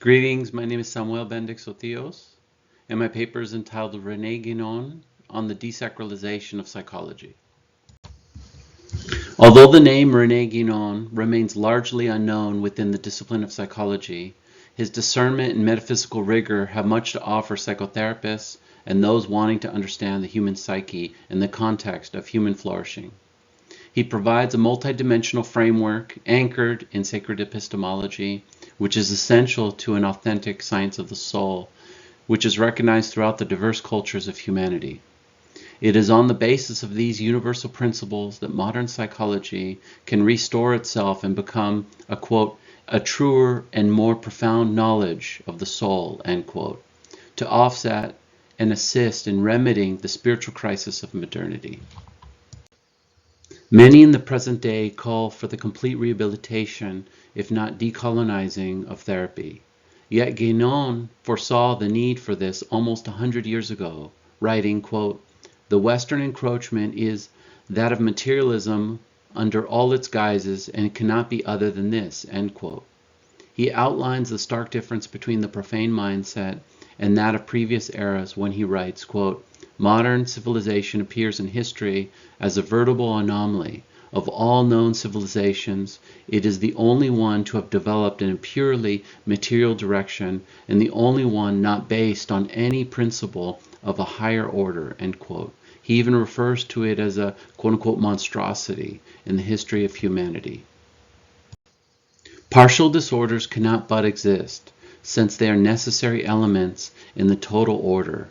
Greetings, my name is Samuel Bendix-Otios, and my paper is entitled René Guénon on the Desacralization of Psychology. Although the name René Guénon remains largely unknown within the discipline of psychology, his discernment and metaphysical rigor have much to offer psychotherapists and those wanting to understand the human psyche in the context of human flourishing. He provides a multidimensional framework anchored in sacred epistemology, which is essential to an authentic science of the soul, which is recognized throughout the diverse cultures of humanity. It is on the basis of these universal principles that modern psychology can restore itself and become a, quote, a truer and more profound knowledge of the soul, end quote, to offset and assist in remedying the spiritual crisis of modernity. Many in the present day call for the complete rehabilitation, if not decolonizing, of therapy. Yet Guénon foresaw the need for this almost 100 years ago, writing, quote, "The Western encroachment is that of materialism under all its guises and cannot be other than this," end quote. He outlines the stark difference between the profane mindset and that of previous eras when he writes, quote, "Modern civilization appears in history as a veritable anomaly. Of all known civilizations, it is the only one to have developed in a purely material direction and the only one not based on any principle of a higher order," end quote. He even refers to it as a quote-unquote monstrosity in the history of humanity. Partial disorders cannot but exist, since they are necessary elements in the total order.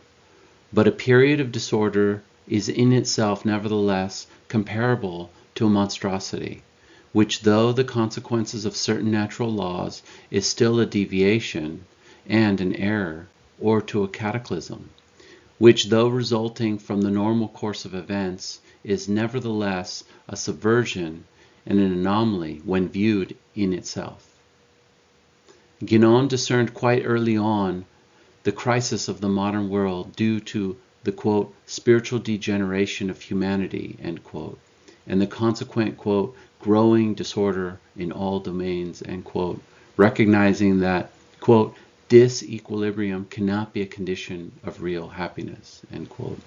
But a period of disorder is in itself nevertheless comparable to a monstrosity, which though the consequences of certain natural laws is still a deviation and an error, or to a cataclysm, which though resulting from the normal course of events is nevertheless a subversion and an anomaly when viewed in itself. Guénon discerned quite early on the crisis of the modern world due to the, quote, spiritual degeneration of humanity, end quote, and the consequent, quote, growing disorder in all domains, end quote, recognizing that, quote, disequilibrium cannot be a condition of real happiness, end quote.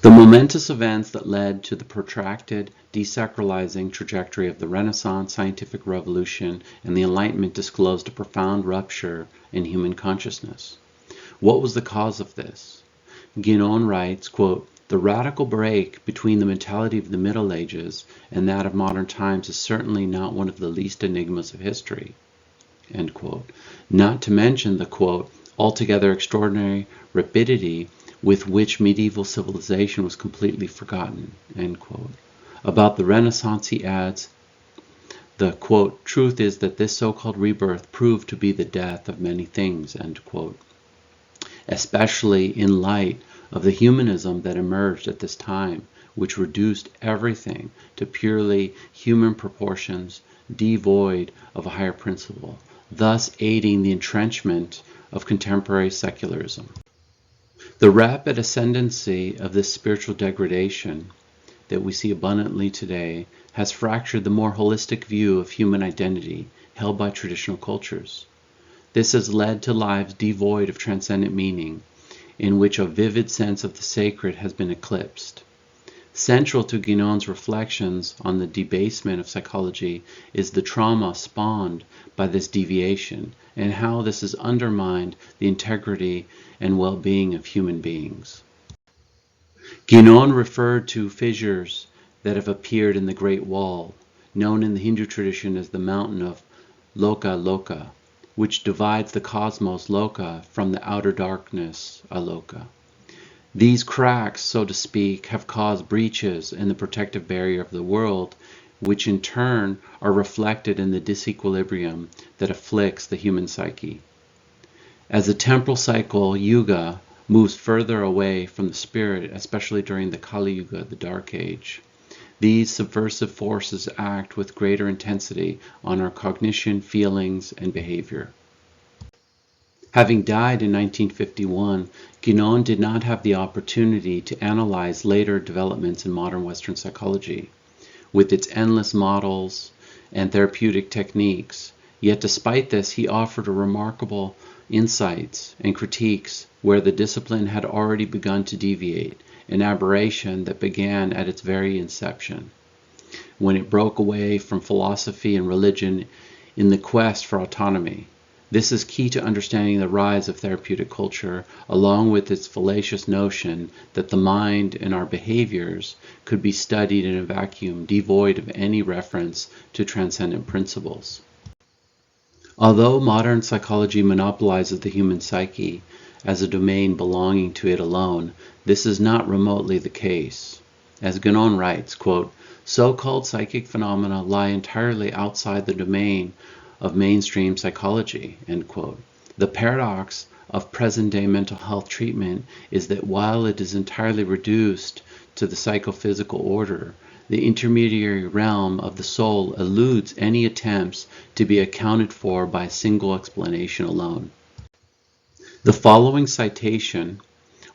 The momentous events that led to the protracted desacralizing trajectory of the Renaissance scientific revolution and the Enlightenment disclosed a profound rupture in human consciousness. What was the cause of this? Guénon writes, quote, "The radical break between the mentality of the Middle Ages and that of modern times is certainly not one of the least enigmas of history," end quote. Not to mention the, quote, altogether extraordinary rapidity with which medieval civilization was completely forgotten, end quote. About the Renaissance he adds, the, quote, "truth is that this so-called rebirth proved to be the death of many things," end quote. Especially in light of the humanism that emerged at this time, which reduced everything to purely human proportions, devoid of a higher principle, thus aiding the entrenchment of contemporary secularism. The rapid ascendancy of this spiritual degradation that we see abundantly today has fractured the more holistic view of human identity held by traditional cultures. This has led to lives devoid of transcendent meaning, in which a vivid sense of the sacred has been eclipsed. Central to Guénon's reflections on the debasement of psychology is the trauma spawned by this deviation and how this has undermined the integrity and well-being of human beings. Guénon referred to fissures that have appeared in the Great Wall, known in the Hindu tradition as the mountain of Loka, which divides the cosmos Loka from the outer darkness Aloka. These cracks, so to speak, have caused breaches in the protective barrier of the world, which in turn are reflected in the disequilibrium that afflicts the human psyche. As the temporal cycle, Yuga, moves further away from the spirit, especially during the Kali Yuga, the Dark Age, these subversive forces act with greater intensity on our cognition, feelings, and behavior. Having died in 1951, Guénon did not have the opportunity to analyze later developments in modern Western psychology. With its endless models and therapeutic techniques, Yet despite this, he offered remarkable insights and critiques where the discipline had already begun to deviate, an aberration that began at its very inception, when it broke away from philosophy and religion in the quest for autonomy. This is key to understanding the rise of therapeutic culture, along with its fallacious notion that the mind and our behaviors could be studied in a vacuum devoid of any reference to transcendent principles. Although modern psychology monopolizes the human psyche as a domain belonging to it alone, this is not remotely the case. As Guénon writes, quote, "So-called psychic phenomena lie entirely outside the domain of mainstream psychology," end quote. The paradox of present-day mental health treatment is that while it is entirely reduced to the psychophysical order, the intermediary realm of the soul eludes any attempts to be accounted for by a single explanation alone. The following citation,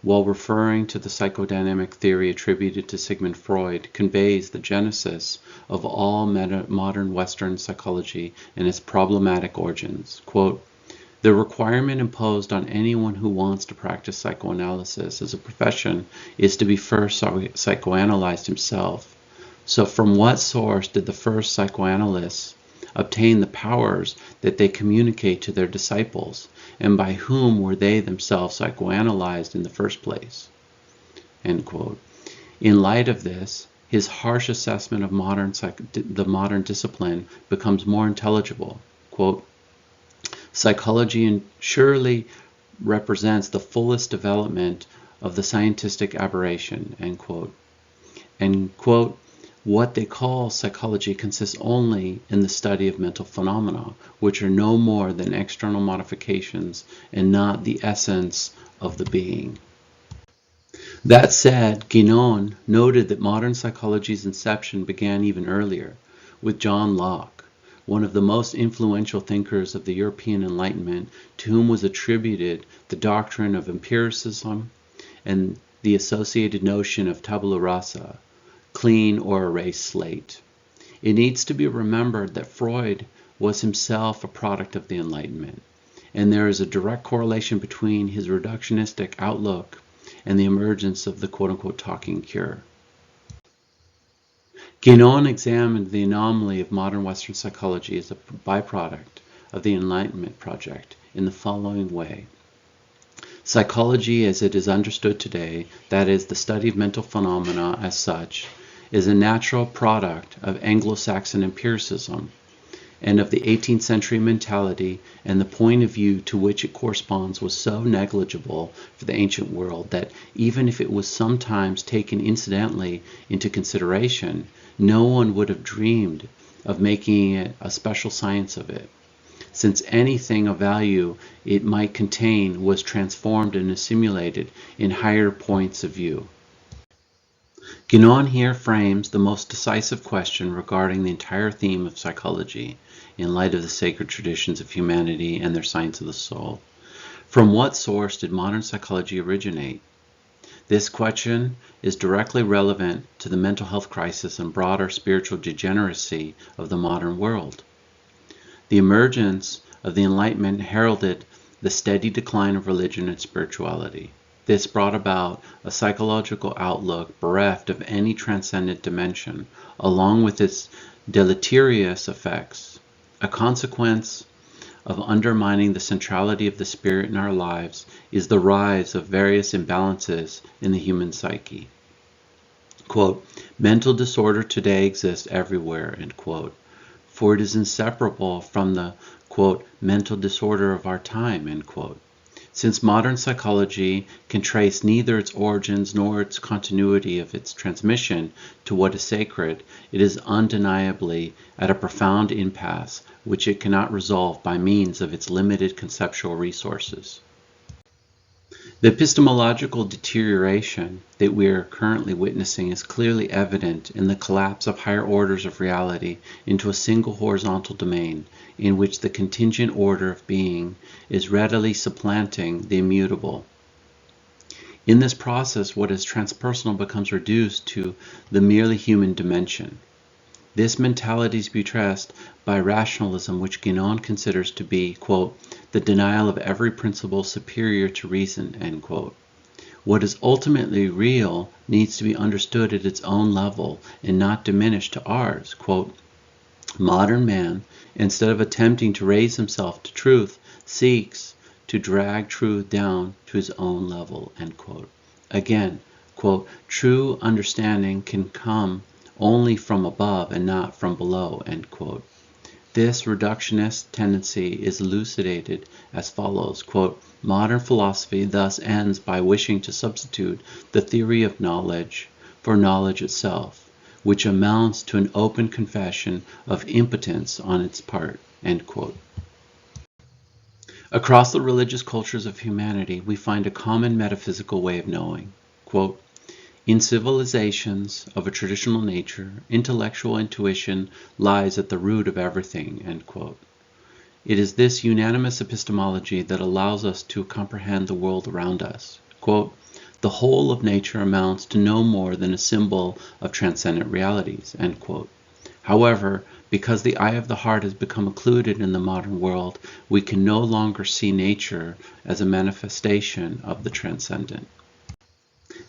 while referring to the psychodynamic theory attributed to Sigmund Freud, conveys the genesis of all modern Western psychology and its problematic origins. Quote, "The requirement imposed on anyone who wants to practice psychoanalysis as a profession is to be first psychoanalyzed himself. So from what source did the first psychoanalysts obtain the powers that they communicate to their disciples, and by whom were they themselves psychoanalyzed in the first place?" End quote. In light of this, his harsh assessment of the modern discipline becomes more intelligible. Quote, "Psychology surely represents the fullest development of the scientific aberration," end quote. And quote, "What they call psychology consists only in the study of mental phenomena, which are no more than external modifications and not the essence of the being." That said, Guénon noted that modern psychology's inception began even earlier, with John Locke, one of the most influential thinkers of the European Enlightenment, to whom was attributed the doctrine of empiricism and the associated notion of tabula rasa, clean or erased slate. It needs to be remembered that Freud was himself a product of the Enlightenment, and there is a direct correlation between his reductionistic outlook and the emergence of the quote-unquote talking cure. Guénon examined the anomaly of modern Western psychology as a byproduct of the Enlightenment project in the following way. Psychology as it is understood today, that is, the study of mental phenomena as such, is a natural product of Anglo-Saxon empiricism and of the 18th century mentality, and the point of view to which it corresponds was so negligible for the ancient world that even if it was sometimes taken incidentally into consideration, no one would have dreamed of making it a special science of it, since anything of value it might contain was transformed and assimilated in higher points of view. Guénon here frames the most decisive question regarding the entire theme of psychology in light of the sacred traditions of humanity and their science of the soul. From what source did modern psychology originate? This question is directly relevant to the mental health crisis and broader spiritual degeneracy of the modern world. The emergence of the Enlightenment heralded the steady decline of religion and spirituality. This brought about a psychological outlook bereft of any transcendent dimension, along with its deleterious effects. A consequence of undermining the centrality of the spirit in our lives is the rise of various imbalances in the human psyche. Quote, "Mental disorder today exists everywhere," end quote, "for it is inseparable from the, quote, mental disorder of our time," end quote. Since modern psychology can trace neither its origins nor its continuity of its transmission to what is sacred, it is undeniably at a profound impasse which it cannot resolve by means of its limited conceptual resources. The epistemological deterioration that we are currently witnessing is clearly evident in the collapse of higher orders of reality into a single horizontal domain, in which the contingent order of being is readily supplanting the immutable. In this process, what is transpersonal becomes reduced to the merely human dimension. This mentality is buttressed by rationalism, which Guénon considers to be, quote, the denial of every principle superior to reason, end quote. What is ultimately real needs to be understood at its own level and not diminished to ours. Quote, modern man, instead of attempting to raise himself to truth, seeks to drag truth down to his own level, end quote. Again, quote, true understanding can come only from above and not from below, end quote. This reductionist tendency is elucidated as follows, quote, modern philosophy thus ends by wishing to substitute the theory of knowledge for knowledge itself, which amounts to an open confession of impotence on its part, end quote. Across the religious cultures of humanity, we find a common metaphysical way of knowing, quote, in civilizations of a traditional nature, intellectual intuition lies at the root of everything, end quote. It is this unanimous epistemology that allows us to comprehend the world around us. Quote, the whole of nature amounts to no more than a symbol of transcendent realities, end quote. However, because the eye of the heart has become occluded in the modern world, we can no longer see nature as a manifestation of the transcendent.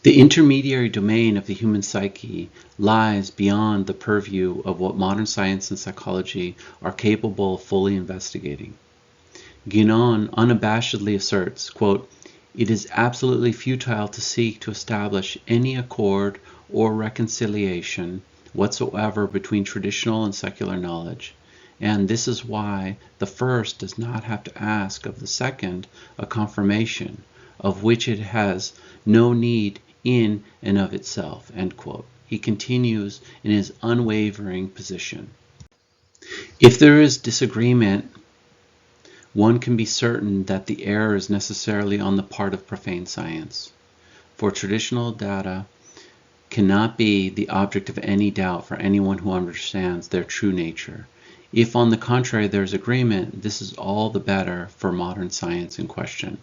The intermediary domain of the human psyche lies beyond the purview of what modern science and psychology are capable of fully investigating. Guénon unabashedly asserts, quote, it is absolutely futile to seek to establish any accord or reconciliation whatsoever between traditional and secular knowledge, and this is why the first does not have to ask of the second a confirmation of which it has no need in and of itself, end quote. He continues in his unwavering position. If there is disagreement, one can be certain that the error is necessarily on the part of profane science, for traditional data cannot be the object of any doubt for anyone who understands their true nature. If on the contrary there is agreement, this is all the better for modern science in question,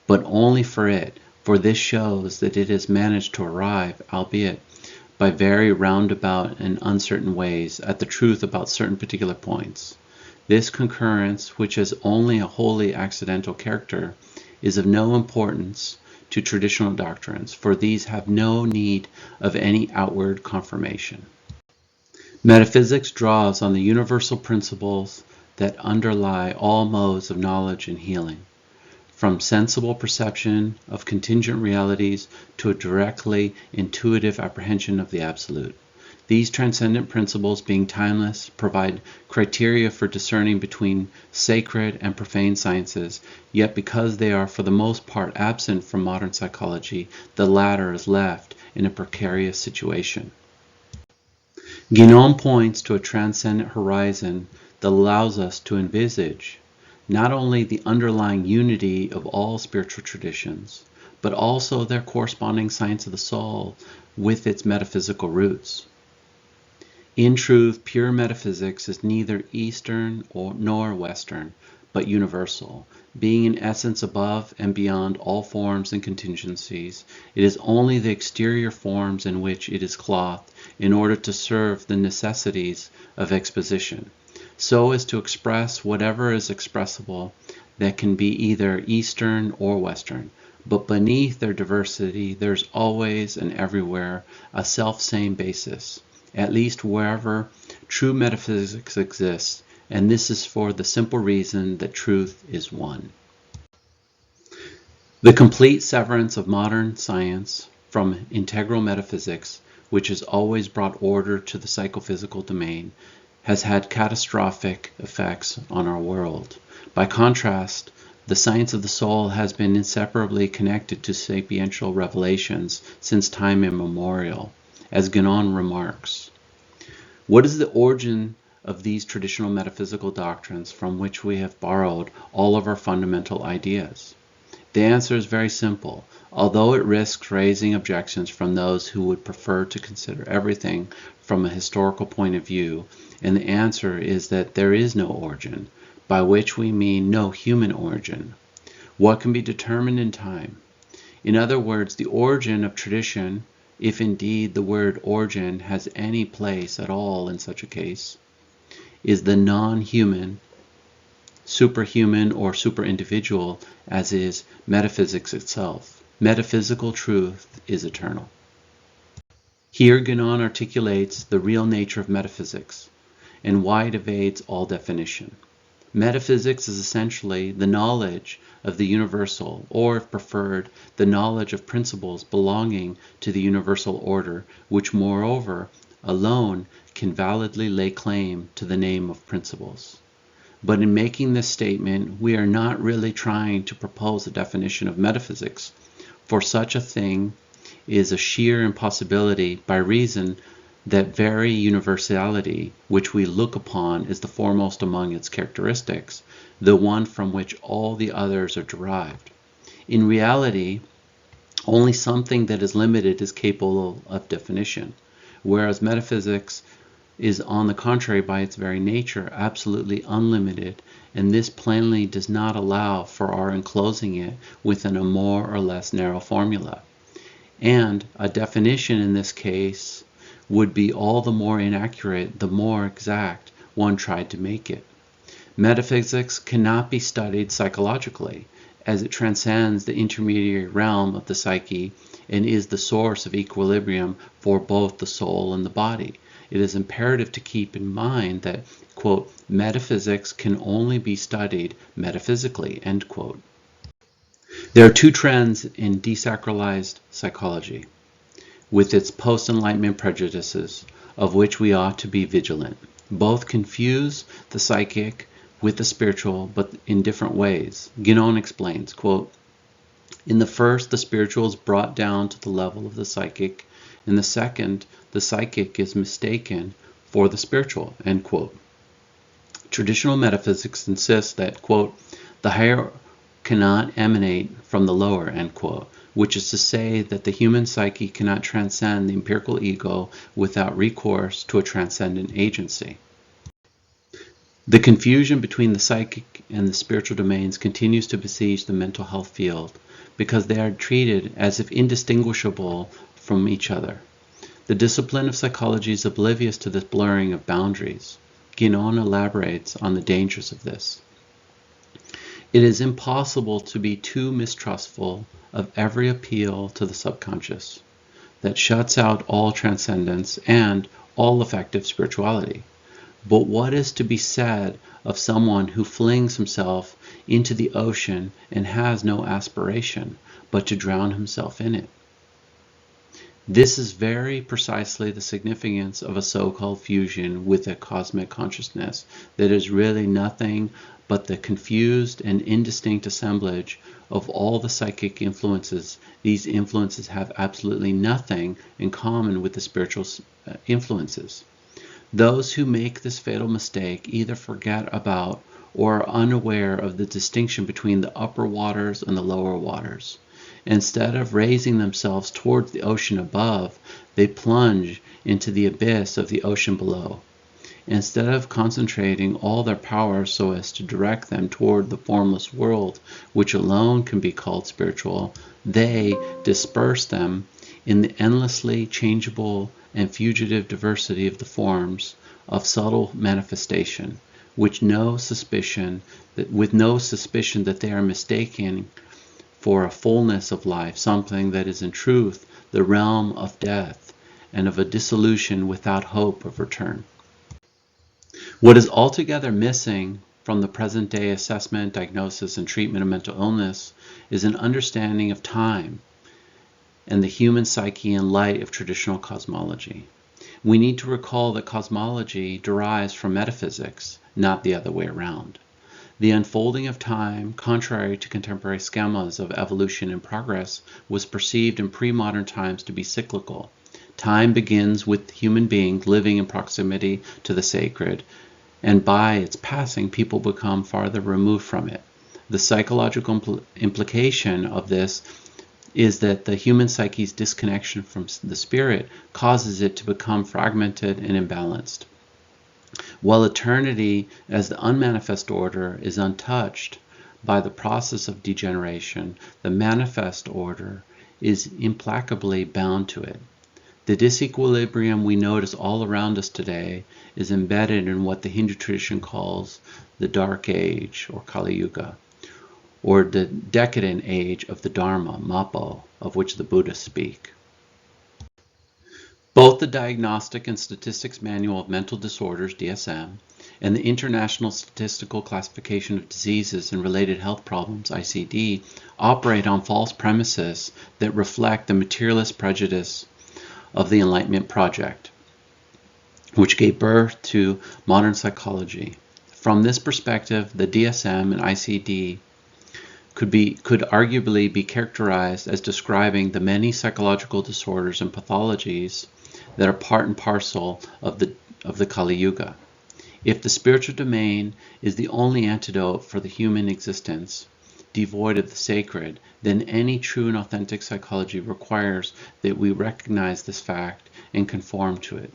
but only for it, for this shows that it has managed to arrive, albeit by very roundabout and uncertain ways, at the truth about certain particular points. This concurrence, which has only a wholly accidental character, is of no importance to traditional doctrines, for these have no need of any outward confirmation. Metaphysics draws on the universal principles that underlie all modes of knowledge and healing, from sensible perception of contingent realities to a directly intuitive apprehension of the absolute. These transcendent principles, being timeless, provide criteria for discerning between sacred and profane sciences, yet because they are for the most part absent from modern psychology, the latter is left in a precarious situation. Guénon points to a transcendent horizon that allows us to envisage not only the underlying unity of all spiritual traditions, but also their corresponding science of the soul with its metaphysical roots. In truth, pure metaphysics is neither Eastern nor Western, but universal. Being in essence above and beyond all forms and contingencies, it is only the exterior forms in which it is clothed in order to serve the necessities of exposition, so as to express whatever is expressible that can be either Eastern or Western. But beneath their diversity, there's always and everywhere a self-same basis, at least wherever true metaphysics exists, and this is for the simple reason that truth is one. The complete severance of modern science from integral metaphysics, which has always brought order to the psychophysical domain, has had catastrophic effects on our world. By contrast, the science of the soul has been inseparably connected to sapiential revelations since time immemorial, as Guénon remarks. What is the origin of these traditional metaphysical doctrines from which we have borrowed all of our fundamental ideas? The answer is very simple, although it risks raising objections from those who would prefer to consider everything from a historical point of view, and the answer is that there is no origin, by which we mean no human origin. What can be determined in time? In other words, the origin of tradition if indeed the word origin has any place at all in such a case, is the non-human, superhuman, or superindividual, as is metaphysics itself. Metaphysical truth is eternal. Here Guénon articulates the real nature of metaphysics and why it evades all definition. Metaphysics is essentially the knowledge of the universal, or if preferred, the knowledge of principles belonging to the universal order, which moreover alone can validly lay claim to the name of principles. But in making this statement, we are not really trying to propose a definition of metaphysics, for such a thing is a sheer impossibility by reason that very universality which we look upon is the foremost among its characteristics, the one from which all the others are derived. In reality, only something that is limited is capable of definition, whereas metaphysics is on the contrary by its very nature absolutely unlimited, and this plainly does not allow for our enclosing it within a more or less narrow formula. And a definition in this case would be all the more inaccurate the more exact one tried to make it. Metaphysics cannot be studied psychologically, as it transcends the intermediary realm of the psyche and is the source of equilibrium for both the soul and the body. It is imperative to keep in mind that, quote, metaphysics can only be studied metaphysically, end quote. There are two trends in desacralized psychology, with its post-enlightenment prejudices, of which we ought to be vigilant. Both confuse the psychic with the spiritual, but in different ways. Guénon explains, quote, in the first, the spiritual is brought down to the level of the psychic. In the second, the psychic is mistaken for the spiritual, end quote. Traditional metaphysics insists that, quote, the higher cannot emanate from the lower, end quote, which is to say that the human psyche cannot transcend the empirical ego without recourse to a transcendent agency. The confusion between the psychic and the spiritual domains continues to besiege the mental health field because they are treated as if indistinguishable from each other. The discipline of psychology is oblivious to this blurring of boundaries. Guénon elaborates on the dangers of this. It is impossible to be too mistrustful of every appeal to the subconscious that shuts out all transcendence and all effective spirituality. But what is to be said of someone who flings himself into the ocean and has no aspiration but to drown himself in it? This is very precisely the significance of a so-called fusion with a cosmic consciousness that is really nothing but the confused and indistinct assemblage of all the psychic influences. These influences have absolutely nothing in common with the spiritual influences. Those who make this fatal mistake either forget about or are unaware of the distinction between the upper waters and the lower waters. Instead of raising themselves towards the ocean above, they plunge into the abyss of the ocean below. Instead of concentrating all their power so as to direct them toward the formless world, which alone can be called spiritual, they disperse them in the endlessly changeable and fugitive diversity of the forms of subtle manifestation, with no suspicion that they are mistaken for a fullness of life, something that is in truth the realm of death and of a dissolution without hope of return. What is altogether missing from the present-day assessment, diagnosis, and treatment of mental illness is an understanding of time and the human psyche in light of traditional cosmology. We need to recall that cosmology derives from metaphysics, not the other way around. The unfolding of time, contrary to contemporary schemas of evolution and progress, was perceived in pre-modern times to be cyclical. Time begins with human beings living in proximity to the sacred, and by its passing, people become farther removed from it. The psychological implication of this is that the human psyche's disconnection from the spirit causes it to become fragmented and imbalanced. While eternity as the unmanifest order is untouched by the process of degeneration, the manifest order is implacably bound to it. The disequilibrium we notice all around us today is embedded in what the Hindu tradition calls the Dark Age, or Kali Yuga, or the decadent age of the Dharma, Mappo, of which the Buddhists speak. Both the Diagnostic and Statistics Manual of Mental Disorders, DSM, and the International Statistical Classification of Diseases and Related Health Problems, ICD, operate on false premises that reflect the materialist prejudice of the Enlightenment project, which gave birth to modern psychology. From this perspective, the DSM and ICD could arguably be characterized as describing the many psychological disorders and pathologies that are part and parcel of the Kali Yuga. If the spiritual domain is the only antidote for the human existence, devoid of the sacred, then any true and authentic psychology requires that we recognize this fact and conform to it.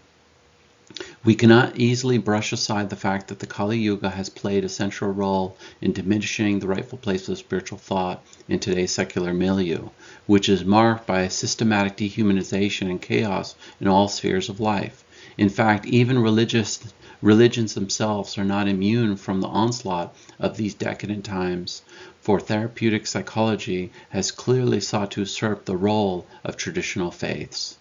We cannot easily brush aside the fact that the Kali Yuga has played a central role in diminishing the rightful place of spiritual thought in today's secular milieu, which is marked by a systematic dehumanization and chaos in all spheres of life. In fact, even religions themselves are not immune from the onslaught of these decadent times, for therapeutic psychology has clearly sought to usurp the role of traditional faiths.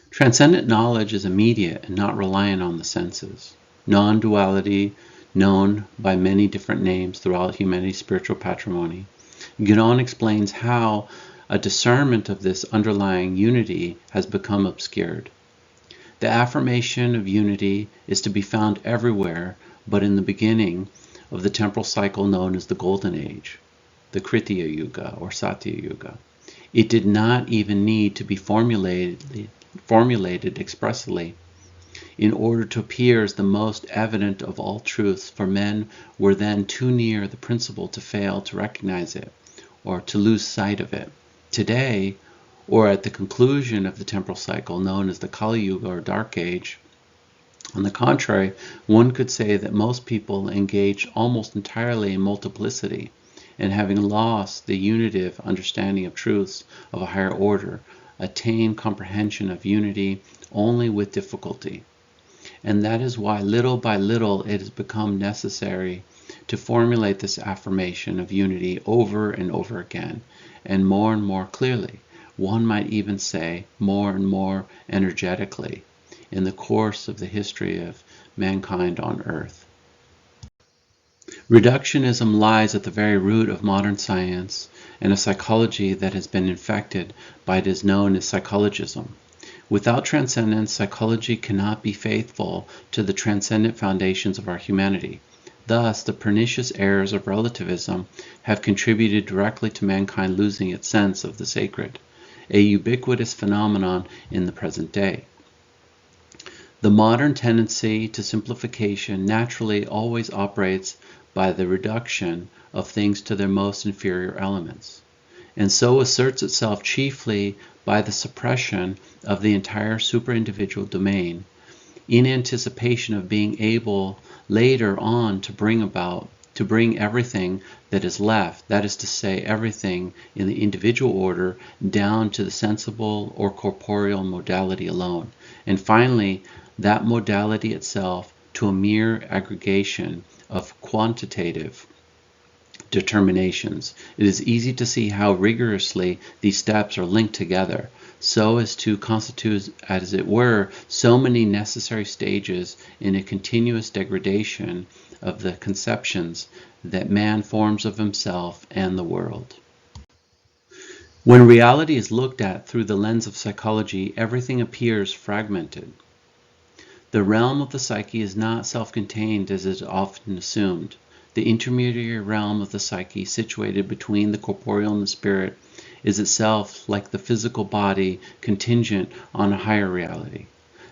Transcendent knowledge is immediate and not reliant on the senses. Non-duality, known by many different names throughout humanity's spiritual patrimony. Guénon explains how a discernment of this underlying unity has become obscured. The affirmation of unity is to be found everywhere, but in the beginning of the temporal cycle known as the Golden Age, the Kritiya Yuga or Satya Yuga. It did not even need to be formulated expressly in order to appear as the most evident of all truths, for men were then too near the principle to fail to recognize it or to lose sight of it. Today, or at the conclusion of the temporal cycle known as the Kali Yuga or Dark Age, on the contrary, one could say that most people engage almost entirely in multiplicity, and having lost the unitive understanding of truths of a higher order, attain comprehension of unity only with difficulty. And that is why little by little it has become necessary to formulate this affirmation of unity over and over again, and more clearly, one might even say more and more energetically, in the course of the history of mankind on Earth. Reductionism lies at the very root of modern science and a psychology that has been infected by what is known as psychologism. Without transcendence, psychology cannot be faithful to the transcendent foundations of our humanity. Thus, the pernicious errors of relativism have contributed directly to mankind losing its sense of the sacred, a ubiquitous phenomenon in the present day. The modern tendency to simplification naturally always operates by the reduction of things to their most inferior elements, and so asserts itself chiefly by the suppression of the entire superindividual domain, in anticipation of being able later on to bring everything that is left, that is to say, everything in the individual order, down to the sensible or corporeal modality alone, and finally that modality itself to a mere aggregation of quantitative determinations. It is easy to see how rigorously these steps are linked together, so as to constitute, as it were, so many necessary stages in a continuous degradation of the conceptions that man forms of himself and the world. When reality is looked at through the lens of psychology, everything appears fragmented. The realm of the psyche is not self-contained as is often assumed. The intermediary realm of the psyche, situated between the corporeal and the spirit, is itself, like the physical body, contingent on a higher reality.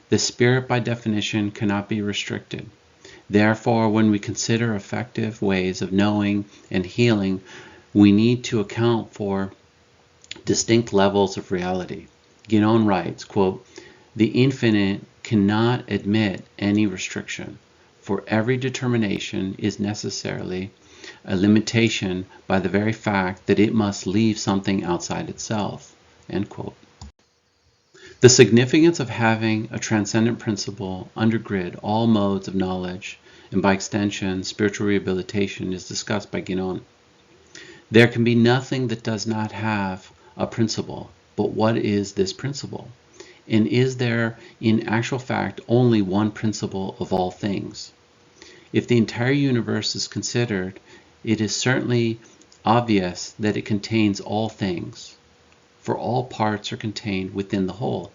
The spirit, by definition, cannot be restricted. Therefore, when we consider effective ways of knowing and healing, we need to account for distinct levels of reality. Guénon writes, quote, "The infinite cannot admit any restriction, for every determination is necessarily a limitation by the very fact that it must leave something outside itself." End quote. The significance of having a transcendent principle undergird all modes of knowledge, and by extension, spiritual rehabilitation, is discussed by Guénon. There can be nothing that does not have a principle, but what is this principle? And is there, in actual fact, only one principle of all things? If the entire universe is considered, it is certainly obvious that it contains all things, for all parts are contained within the whole.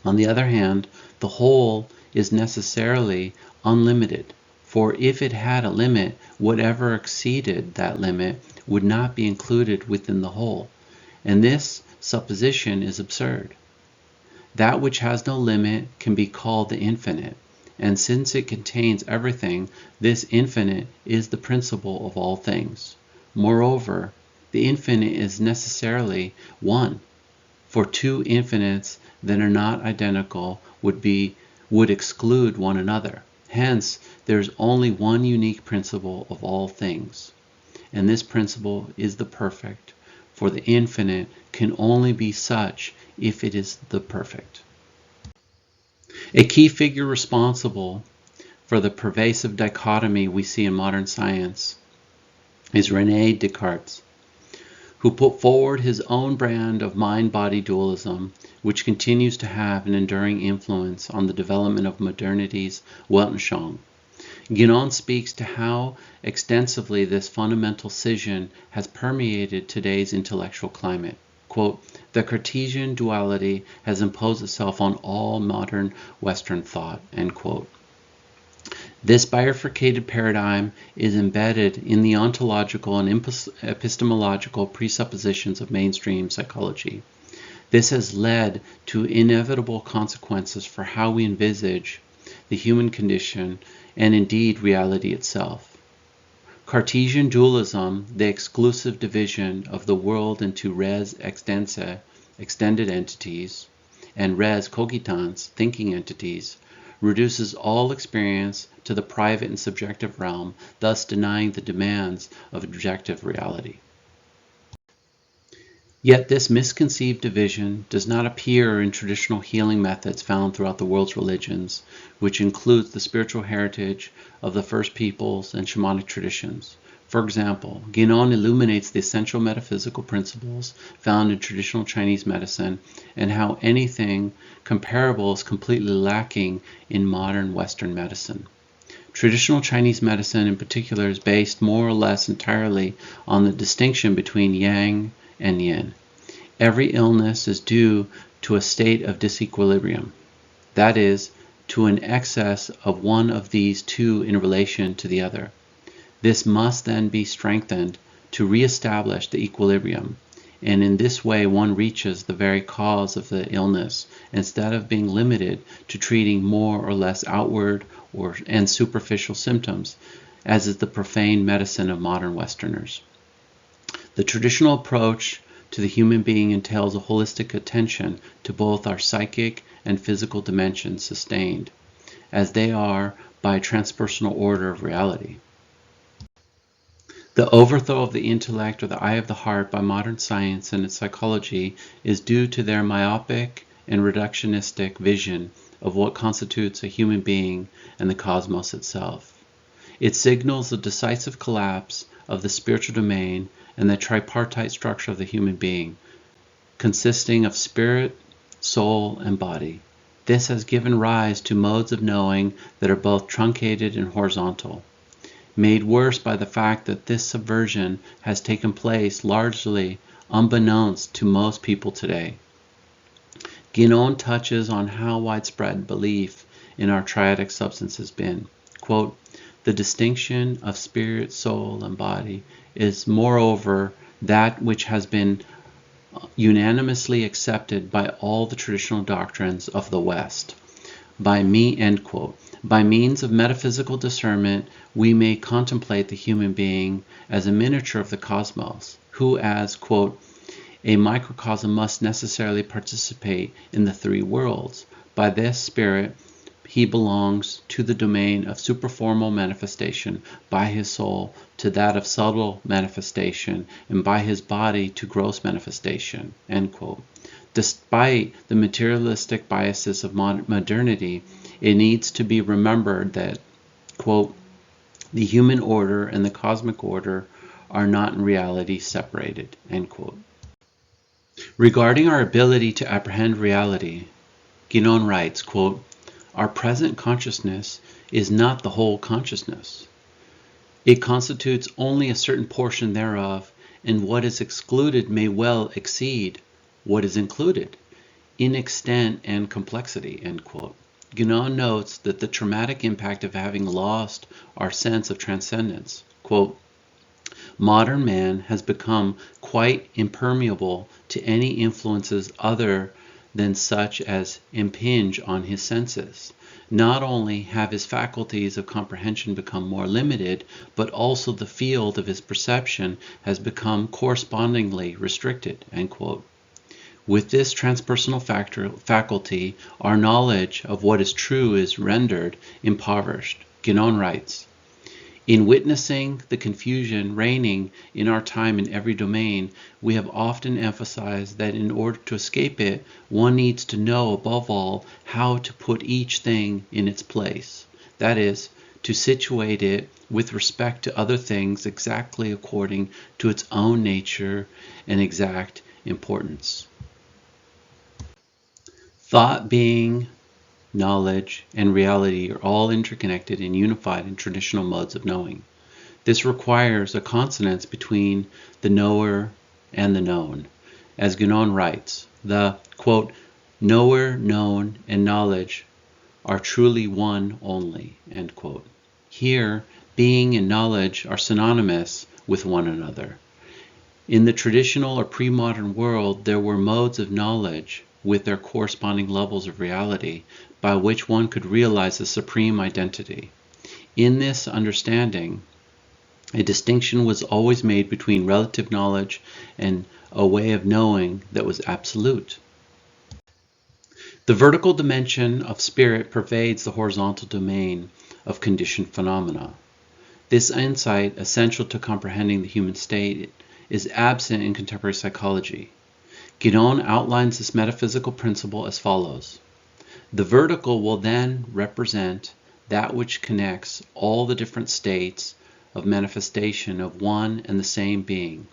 On the other hand, the whole is necessarily unlimited, for if it had a limit, whatever exceeded that limit would not be included within the whole, and this supposition is absurd. That which has no limit can be called the infinite, and since it contains everything, this infinite is the principle of all things. Moreover, the infinite is necessarily one, for two infinites that are not identical would exclude one another. Hence, there is only one unique principle of all things, and this principle is the perfect, for the infinite can only be such if it is the perfect. A key figure responsible for the pervasive dichotomy we see in modern science is René Descartes, who put forward his own brand of mind-body dualism, which continues to have an enduring influence on the development of modernity's Weltanschauung. Guénon speaks to how extensively this fundamental scission has permeated today's intellectual climate. Quote, "The Cartesian duality has imposed itself on all modern Western thought," end quote. This bifurcated paradigm is embedded in the ontological and epistemological presuppositions of mainstream psychology. This has led to inevitable consequences for how we envisage the human condition and indeed reality itself. Cartesian dualism, the exclusive division of the world into res extensa, extended entities, and res cogitans, thinking entities, reduces all experience to the private and subjective realm, thus denying the demands of objective reality. Yet this misconceived division does not appear in traditional healing methods found throughout the world's religions, which includes the spiritual heritage of the first peoples and shamanic traditions. For example, Guénon illuminates the essential metaphysical principles found in traditional Chinese medicine and how anything comparable is completely lacking in modern Western medicine. Traditional Chinese medicine in particular is based more or less entirely on the distinction between yang and yin. Every illness is due to a state of disequilibrium, that is, to an excess of one of these two in relation to the other. This must then be strengthened to re-establish the equilibrium, and in this way one reaches the very cause of the illness instead of being limited to treating more or less outward and superficial symptoms, as is the profane medicine of modern Westerners. The traditional approach to the human being entails a holistic attention to both our psychic and physical dimensions sustained, as they are by a transpersonal order of reality. The overthrow of the intellect or the eye of the heart by modern science and its psychology is due to their myopic and reductionistic vision of what constitutes a human being and the cosmos itself. It signals the decisive collapse of the spiritual domain and the tripartite structure of the human being, consisting of spirit, soul, and body. This has given rise to modes of knowing that are both truncated and horizontal, made worse by the fact that this subversion has taken place largely unbeknownst to most people today. Guénon touches on how widespread belief in our triadic substance has been. Quote, "The distinction of spirit, soul, and body is moreover that which has been unanimously accepted by all the traditional doctrines of the West. End quote. By means of metaphysical discernment, we may contemplate the human being as a miniature of the cosmos, who as, quote, a microcosm must necessarily participate in the three worlds. By this spirit, he belongs to the domain of superformal manifestation, by his soul to that of subtle manifestation, and by his body to gross manifestation." End quote. Despite the materialistic biases of modernity, it needs to be remembered that, quote, the human order and the cosmic order are not in reality separated, end quote. Regarding our ability to apprehend reality, Guénon writes, quote, our present consciousness is not the whole consciousness. It constitutes only a certain portion thereof, and what is excluded may well exceed what is included in extent and complexity, end quote. Guénon notes that the traumatic impact of having lost our sense of transcendence, quote, modern man has become quite impermeable to any influences other than such as impinge on his senses. Not only have his faculties of comprehension become more limited, but also the field of his perception has become correspondingly restricted, end quote. With this transpersonal faculty, our knowledge of what is true is rendered impoverished. Guénon writes, in witnessing the confusion reigning in our time in every domain, we have often emphasized that in order to escape it, one needs to know above all how to put each thing in its place. That is, to situate it with respect to other things exactly according to its own nature and exact importance. Thought, being, knowledge, and reality are all interconnected and unified in traditional modes of knowing. This requires a consonance between the knower and the known. As Guénon writes, the, quote, knower, known, and knowledge are truly one only, end quote. Here, being and knowledge are synonymous with one another. In the traditional or pre-modern world, there were modes of knowledge with their corresponding levels of reality by which one could realize the supreme identity. In this understanding, a distinction was always made between relative knowledge and a way of knowing that was absolute. The vertical dimension of spirit pervades the horizontal domain of conditioned phenomena. This insight, essential to comprehending the human state, is absent in contemporary psychology. Guénon outlines this metaphysical principle as follows. The vertical will then represent that which connects all the different states of manifestation of one and the same being,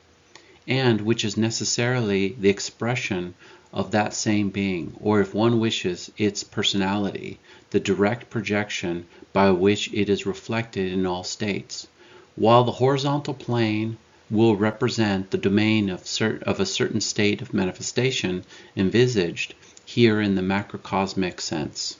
and which is necessarily the expression of that same being, or if one wishes, its personality, the direct projection by which it is reflected in all states, while the horizontal plane will represent the domain of a certain state of manifestation envisaged here in the macrocosmic sense.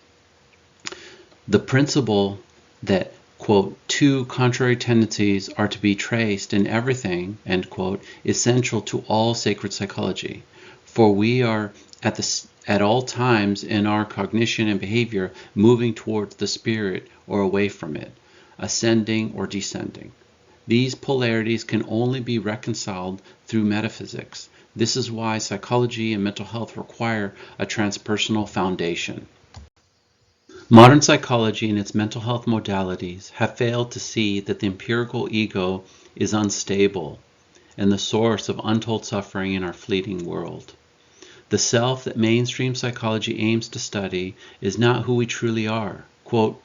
The principle that, quote, two contrary tendencies are to be traced in everything, end quote, is central to all sacred psychology, for we are at all times in our cognition and behavior moving towards the spirit or away from it, ascending or descending. These polarities can only be reconciled through metaphysics. This is why psychology and mental health require a transpersonal foundation. Modern psychology and its mental health modalities have failed to see that the empirical ego is unstable and the source of untold suffering in our fleeting world. The self that mainstream psychology aims to study is not who we truly are. Quote,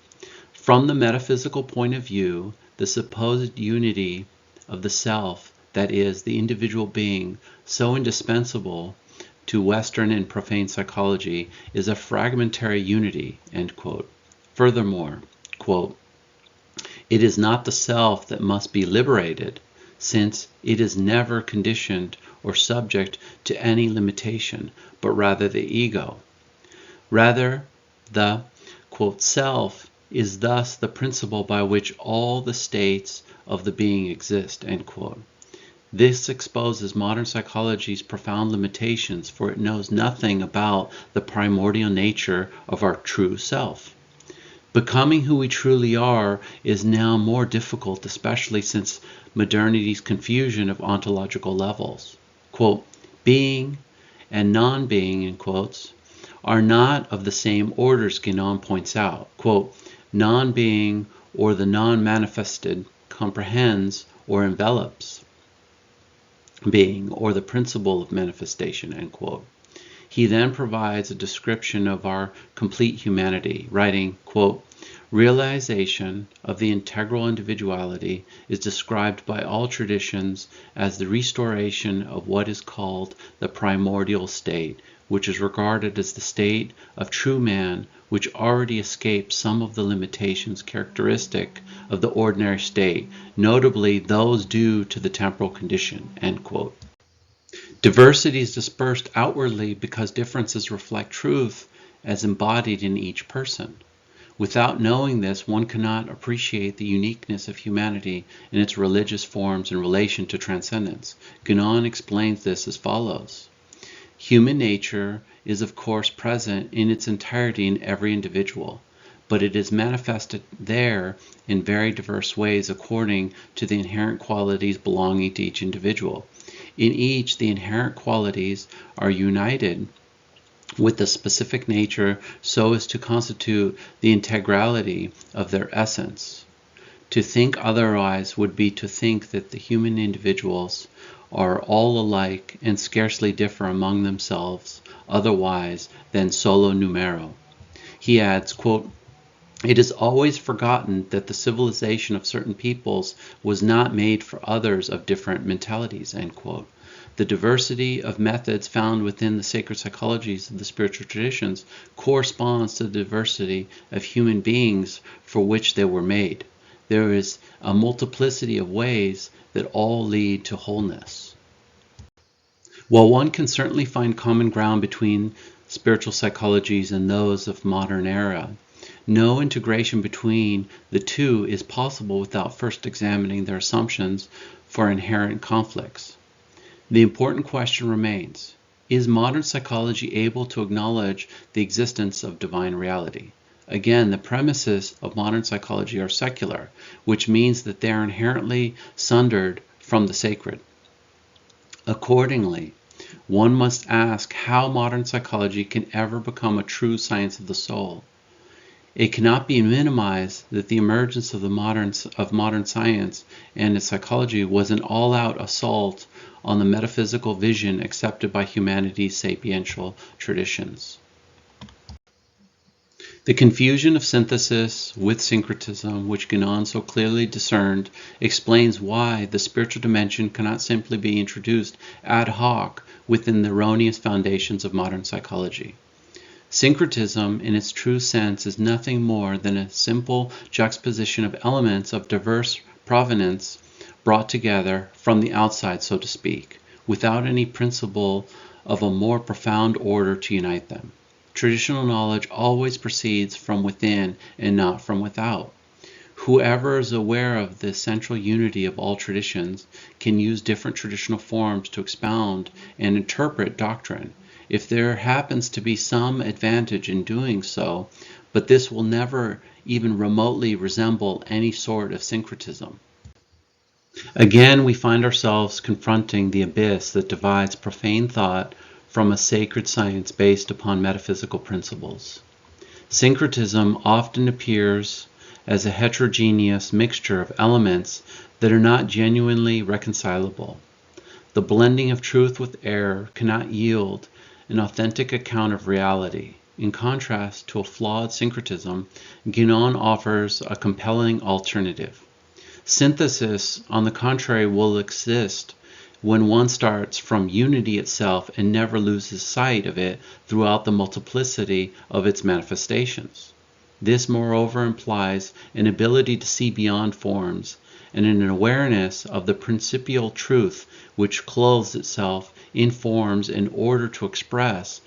from the metaphysical point of view, the supposed unity of the self, that is, the individual being, so indispensable to Western and profane psychology, is a fragmentary unity, end quote. Furthermore, quote, it is not the self that must be liberated, since it is never conditioned or subject to any limitation, but rather the ego. Rather, the, quote, self is thus the principle by which all the states of the being exist, end quote. This exposes modern psychology's profound limitations, for it knows nothing about the primordial nature of our true self. Becoming who we truly are is now more difficult, especially since modernity's confusion of ontological levels. Quote, being and non-being, in quotes, are not of the same orders, Guénon points out. Quote, non-being or the non-manifested comprehends or envelops being or the principle of manifestation, end quote. He then provides a description of our complete humanity, writing, quote, "Realization of the integral individuality is described by all traditions as the restoration of what is called the primordial state, which is regarded as the state of true man, which already escapes some of the limitations characteristic of the ordinary state, notably those due to the temporal condition." End quote. Diversity is dispersed outwardly because differences reflect truth as embodied in each person. Without knowing this, one cannot appreciate the uniqueness of humanity in its religious forms in relation to transcendence. Guénon explains this as follows. Human nature is of course present in its entirety in every individual, but it is manifested there in very diverse ways according to the inherent qualities belonging to each individual. In each, the inherent qualities are united with the specific nature so as to constitute the integrality of their essence. To think otherwise would be to think that the human individuals are all alike and scarcely differ among themselves otherwise than solo numero. He adds, quote, "It is always forgotten that the civilization of certain peoples was not made for others of different mentalities." End quote. The diversity of methods found within the sacred psychologies of the spiritual traditions corresponds to the diversity of human beings for which they were made. There is a multiplicity of ways that all lead to wholeness. While one can certainly find common ground between spiritual psychologies and those of modern era, no integration between the two is possible without first examining their assumptions for inherent conflicts. The important question remains, is modern psychology able to acknowledge the existence of divine reality? Again, the premises of modern psychology are secular, which means that they are inherently sundered from the sacred. Accordingly, one must ask how modern psychology can ever become a true science of the soul. It cannot be minimized that the emergence of modern science and its psychology was an all-out assault on the metaphysical vision accepted by humanity's sapiential traditions. The confusion of synthesis with syncretism, which Guénon so clearly discerned, explains why the spiritual dimension cannot simply be introduced ad hoc within the erroneous foundations of modern psychology. Syncretism, in its true sense, is nothing more than a simple juxtaposition of elements of diverse provenance brought together from the outside, so to speak, without any principle of a more profound order to unite them. Traditional knowledge always proceeds from within and not from without. Whoever is aware of the central unity of all traditions can use different traditional forms to expound and interpret doctrine, if there happens to be some advantage in doing so, but this will never even remotely resemble any sort of syncretism. Again, we find ourselves confronting the abyss that divides profane thought from a sacred science based upon metaphysical principles. Syncretism often appears as a heterogeneous mixture of elements that are not genuinely reconcilable. The blending of truth with error cannot yield an authentic account of reality. In contrast to a flawed syncretism, Guénon offers a compelling alternative. Synthesis, on the contrary, will exist when one starts from unity itself and never loses sight of it throughout the multiplicity of its manifestations. This, moreover, implies an ability to see beyond forms and an awareness of the principial truth which clothes itself in forms in order to express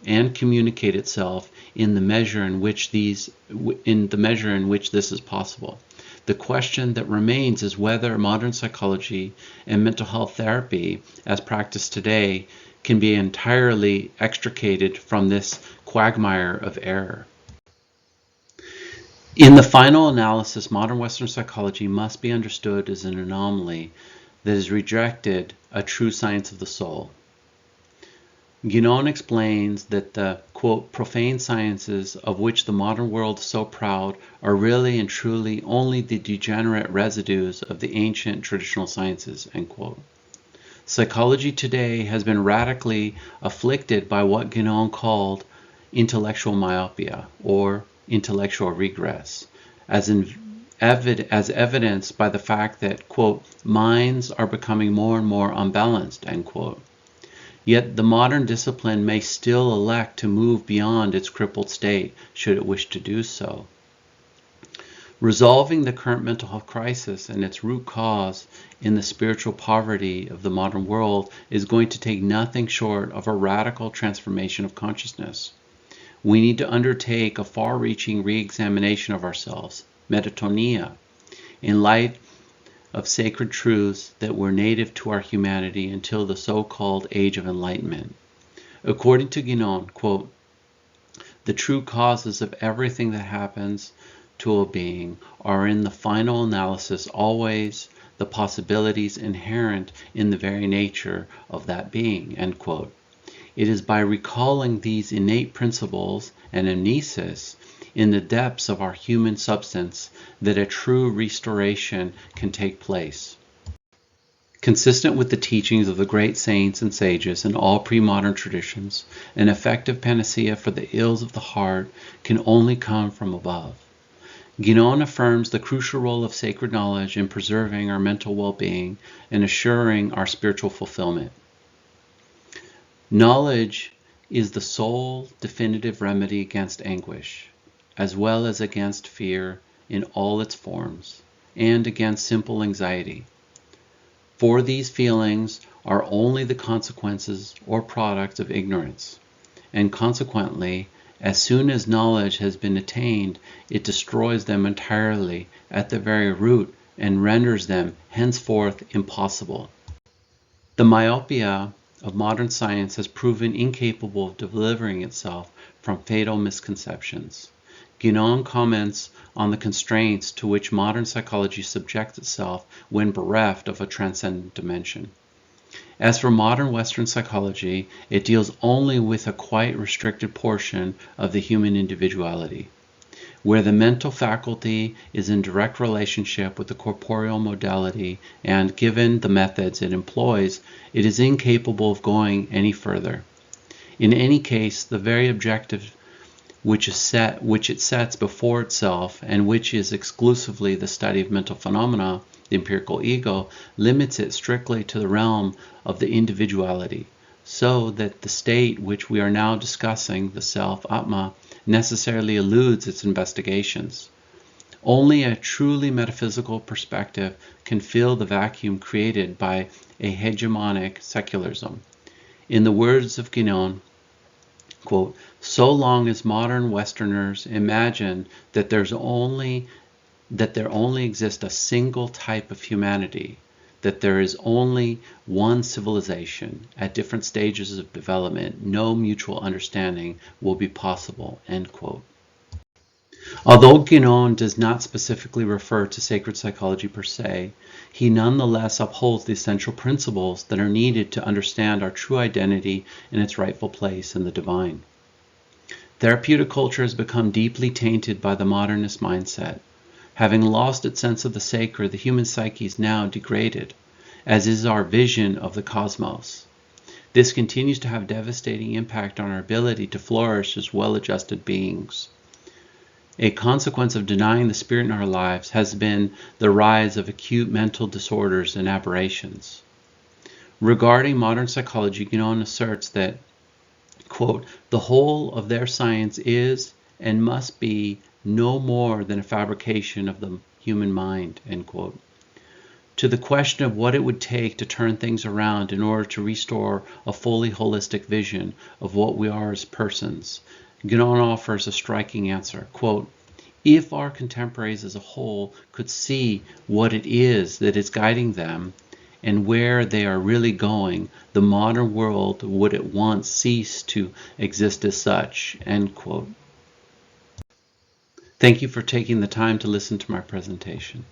and communicate itself in the measure in which this is possible. The question that remains is whether modern psychology and mental health therapy, as practiced today, can be entirely extricated from this quagmire of error. In the final analysis, modern Western psychology must be understood as an anomaly that has rejected a true science of the soul. Guénon explains that the, quote, profane sciences of which the modern world is so proud are really and truly only the degenerate residues of the ancient traditional sciences, end quote. Psychology today has been radically afflicted by what Guénon called intellectual myopia or intellectual regress, as evidenced by the fact that, quote, minds are becoming more and more unbalanced, end quote. Yet the modern discipline may still elect to move beyond its crippled state should it wish to do so. Resolving the current mental health crisis and its root cause in the spiritual poverty of the modern world is going to take nothing short of a radical transformation of consciousness. We need to undertake a far-reaching re-examination of ourselves, metatonia, in light of sacred truths that were native to our humanity until the so-called Age of Enlightenment. According to Guénon, quote, the true causes of everything that happens to a being are in the final analysis always the possibilities inherent in the very nature of that being, end quote. It is by recalling these innate principles and amnesis in the depths of our human substance that a true restoration can take place. Consistent with the teachings of the great saints and sages in all pre-modern traditions, an effective panacea for the ills of the heart can only come from above. Guénon affirms the crucial role of sacred knowledge in preserving our mental well-being and assuring our spiritual fulfillment. Knowledge is the sole definitive remedy against anguish, as well as against fear in all its forms, and against simple anxiety. For these feelings are only the consequences or products of ignorance, and consequently, as soon as knowledge has been attained, it destroys them entirely at the very root and renders them henceforth impossible. The myopia of modern science has proven incapable of delivering itself from fatal misconceptions. Guénon comments on the constraints to which modern psychology subjects itself when bereft of a transcendent dimension. As for modern Western psychology, it deals only with a quite restricted portion of the human individuality, where the mental faculty is in direct relationship with the corporeal modality and, given the methods it employs, it is incapable of going any further. In any case, the very objective which it sets before itself and which is exclusively the study of mental phenomena, the empirical ego, limits it strictly to the realm of the individuality, so that the state which we are now discussing, the self, Atma, necessarily eludes its investigations. Only a truly metaphysical perspective can fill the vacuum created by a hegemonic secularism. In the words of Guénon, quote, so long as modern Westerners imagine that there only exists a single type of humanity, that there is only one civilization at different stages of development, no mutual understanding will be possible, end quote. Although Guénon does not specifically refer to sacred psychology per se, he nonetheless upholds the essential principles that are needed to understand our true identity and its rightful place in the divine. Therapeutic culture has become deeply tainted by the modernist mindset. Having lost its sense of the sacred, the human psyche is now degraded, as is our vision of the cosmos. This continues to have devastating impact on our ability to flourish as well-adjusted beings. A consequence of denying the spirit in our lives has been the rise of acute mental disorders and aberrations. Regarding modern psychology, Guénon asserts that, quote, the whole of their science is and must be no more than a fabrication of the human mind, end quote. To the question of what it would take to turn things around in order to restore a fully holistic vision of what we are as persons, Guénon offers a striking answer, quote, if our contemporaries as a whole could see what it is that is guiding them and where they are really going, the modern world would at once cease to exist as such, end quote. Thank you for taking the time to listen to my presentation.